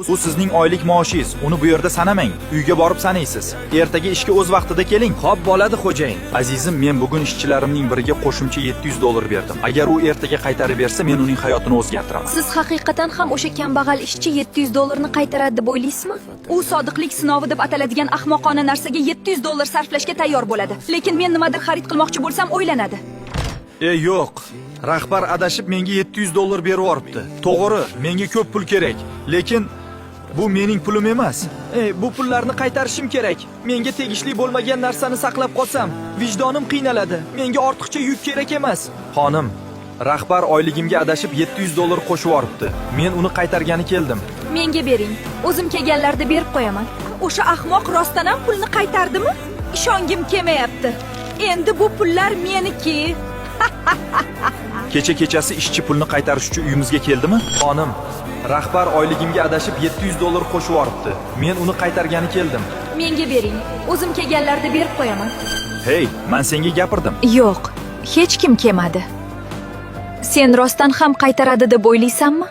Bu sizning oylik maoshingiz. Uni bu yerda sanamang. Uyga borib sanaysiz. Ertaga ishga o'z vaqtida keling. Xo'p bo'ladi xo'jayin. Azizim, men bugun ishchilarimning biriga qo'shimcha $700 berdim. Agar u ertaga qaytarib bersa, men uning hayotini o'zgartiraman. Siz haqiqatan ham o'sha kambag'al ishchi $700 ni qaytaradi deb o'ylaysizmi? U sodiqlik sinovi deb ataladigan ahmoqona narsaga $700 sarflashga tayyor bo'ladi. Lekin men nimadir xarid qilmoqchi bo'lsam o'ylanadi. Yo'q. Rahbar adashib menga $700 berib yuboribdi. To'g'ri, menga ko'p pul kerak. Lekin bu mening pulim emas. Bu pullarni qaytarishim kerak. Menga tegishli bo'lmagan narsani saqlab qolsam, vijdonim qiynaladi. Menga ortiqcha yuk kerak emas. Xonim, rahbar oyligimga adashib $700 qo'shib yuboribdi. Men uni qaytargani keldim. Menga bering. O'zim kelganlarda berib qo'yaman. O'sha ahmoq rostdan ham pulni qaytardimi? Ishongim kelmayapti. Endi bu pullar meniki. Kechasi ishchi pulni qaytarish uchun uyimizga keldimi? Xonim, rahbar oyligimga adashib $700 qo'shib yuboribdi. Men uni qaytargani keldim. Menga bering. O'zim kelganlarda berib qo'yaman. Hey, men senga gapirdim. Yo'q, hech kim kelmadi. Sen rostdan ham qaytaradi deb o'ylaysanmi?